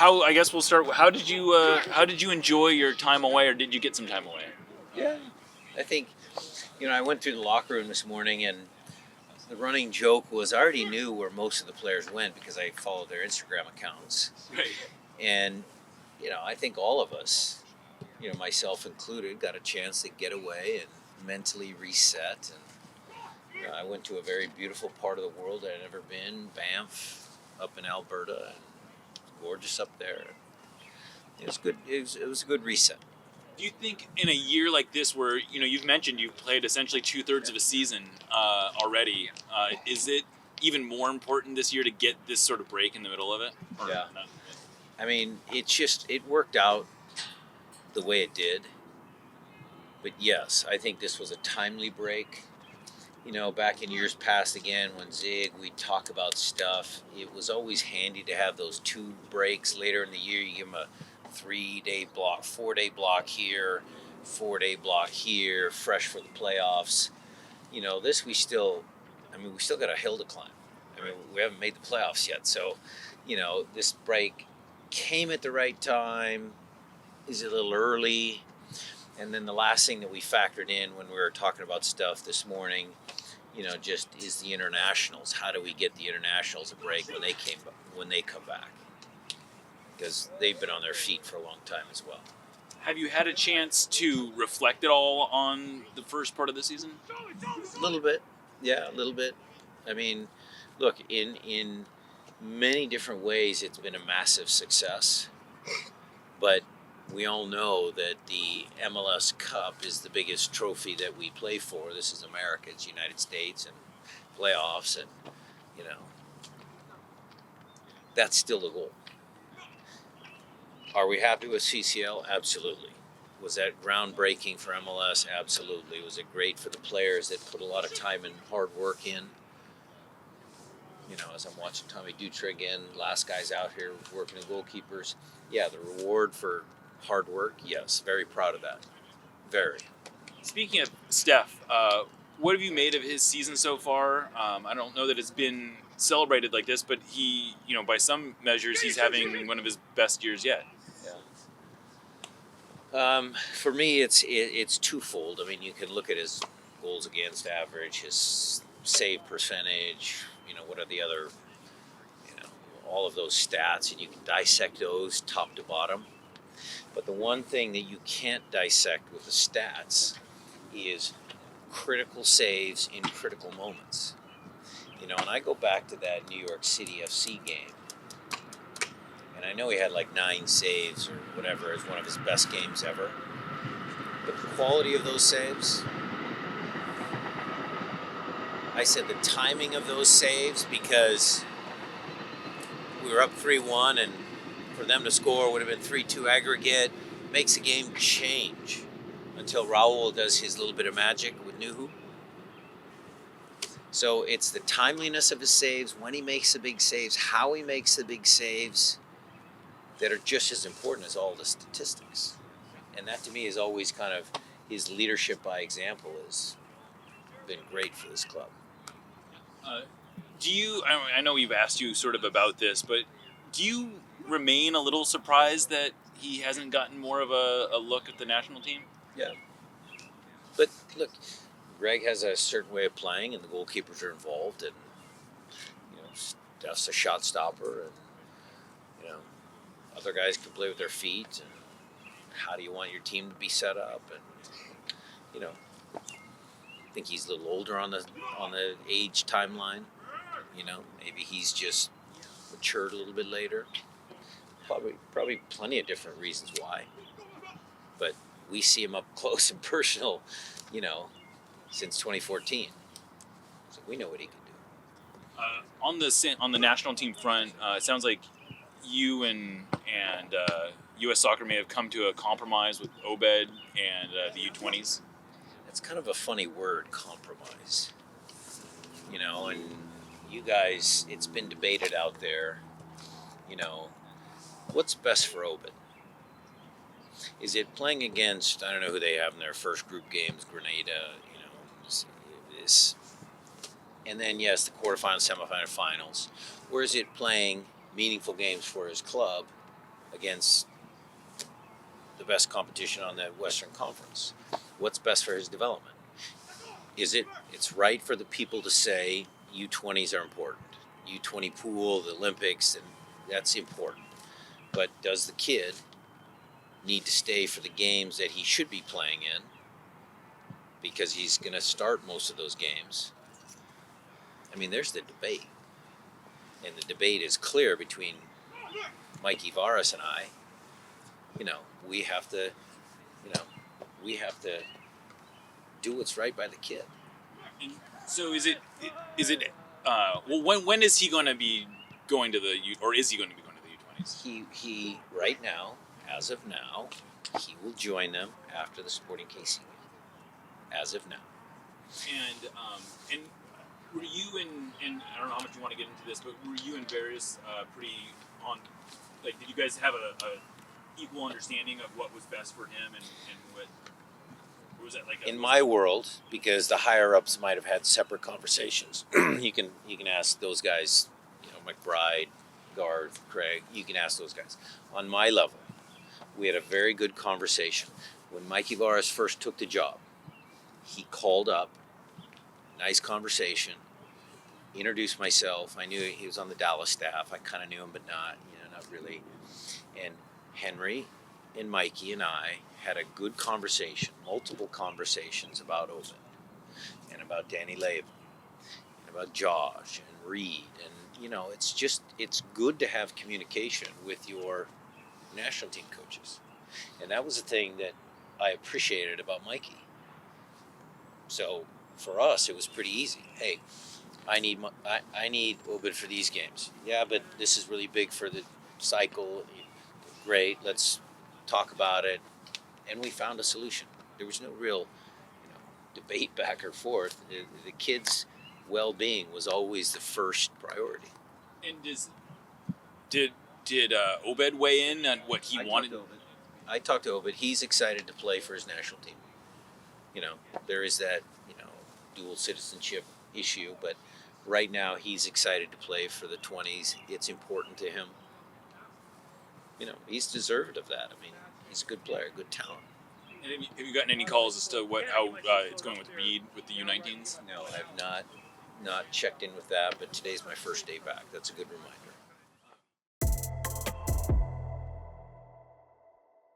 how I guess we'll start. How did you enjoy your time away, or did you get some time away? Yeah, I think I went through the locker room this morning, and the running joke was I already knew where most of the players went because I followed their Instagram accounts, Right. and I think all of us, myself included, got a chance to get away and mentally reset. And I went to a very beautiful part of the world I'd never been, Banff, up in Alberta, and gorgeous up there. It was good. It was a good reset. Do you think in a year like this, where you've mentioned you've played essentially 2/3 of a season already, is it even more important this year to get this sort of break in the middle of it? Or Yeah. not? I mean, it worked out the way it did. But yes, I think this was a timely break. Back in years past, again, when Zig, we'd talk about stuff, it was always handy to have those 2 breaks later in the year. You give them a 3-day block, 4-day block here, 4-day block here, fresh for the playoffs. This we still got a hill to climb. I mean, we haven't made the playoffs yet. So, this break came at the right time. Is it a little early? And then the last thing that we factored in when we were talking about stuff this morning, just is the internationals. How do we get the internationals a break when they come back? Because they've been on their feet for a long time as well. Have you had a chance to reflect at all on the first part of the season? A little bit, yeah, a little bit. I mean, look, in many different ways, it's been a massive success, but we all know that the MLS Cup is the biggest trophy that we play for. This is America, it's United States, and playoffs, and that's still the goal. Are we happy with CCL? Absolutely. Was that groundbreaking for MLS? Absolutely. Was it great for the players that put a lot of time and hard work in? As I'm watching Tommy Dutra again, last guy's out here working the goalkeepers. Yeah, the reward for hard work, yes, very proud of that. Very. Speaking of Steph, what have you made of his season so far? I don't know that it's been celebrated like this, but he, by some measures, he's having one of his best years yet. Yeah. For me, it's twofold. I mean, you can look at his goals against average, his save percentage, what are the other, all of those stats, and you can dissect those top to bottom. But the one thing that you can't dissect with the stats is critical saves in critical moments. And I go back to that New York City FC game, and I know he had like 9 saves or whatever as one of his best games ever. But the quality of those saves, I said the timing of those saves, because we were up 3-1 and for them to score would have been 3-2 aggregate, makes the game change until Raul does his little bit of magic with Nuhu. So it's the timeliness of his saves, when he makes the big saves, how he makes the big saves, that are just as important as all the statistics. And that to me is always kind of his leadership by example has been great for this club. I know we've asked you sort of about this, but do you remain a little surprised that he hasn't gotten more of a look at the national team? Yeah. But look, Greg has a certain way of playing, and the goalkeepers are involved, and Steph's a shot stopper, and other guys can play with their feet. And how do you want your team to be set up? And I think he's a little older on the age timeline. Maybe he's just matured a little bit later. Probably plenty of different reasons why. But we see him up close and personal, since 2014. So we know what he can do. On the national team front, it sounds like you and U.S. Soccer may have come to a compromise with Obed and the U20s. It's kind of a funny word, compromise. And you guys, it's been debated out there, what's best for Obed? Is it playing against, I don't know who they have in their first group games, Grenada, and then, yes, the quarterfinals, semifinals, finals. Or is it playing meaningful games for his club against the best competition on the Western Conference. What's best for his development? It's right for the people to say U20s are important. U20 pool, the Olympics, and that's important. But does the kid need to stay for the games that he should be playing in? Because he's going to start most of those games. I mean, there's the debate. And the debate is clear between Mikey Varas and I. We have to, do what's right by the kid. And so is it well, when is he going to be going to the or is he going to be going to the U20s? He right now, as of now, he will join them after the Sporting KC game. As of now. And were you and I don't know how much you want to get into this, but were you and Varys pretty on? Like, did you guys have a equal understanding of what was best for him and what? Or was that like in my world, because the higher ups might have had separate conversations. you can ask those guys, McBride, Garth, Craig. You can ask those guys. On my level, we had a very good conversation when Mikey Varas first took the job. He called up, nice conversation, introduced myself. I knew he was on the Dallas staff. I kind of knew him, but not really. And Henry and Mikey and I had a good conversation, multiple conversations about Obed and about Danny Levin and about Josh and Reed. And, it's good to have communication with your national team coaches. And that was the thing that I appreciated about Mikey. So for us, it was pretty easy. Hey, I need Obed for these games. Yeah, but this is really big for the cycle. Great, let's talk about it. And we found a solution. There was no real, debate back or forth. The kids' well-being was always the first priority. And did Obed weigh in on what he wanted? I talked to Obed. He's excited to play for his national team. There is that, dual citizenship issue, but right now he's excited to play for the 20s. It's important to him. He's deserved of that. I mean, he's a good player, good talent. And have you gotten any calls as to how it's going with Reed with the U19s? No, I have not checked in with that, but today's my first day back. That's a good reminder.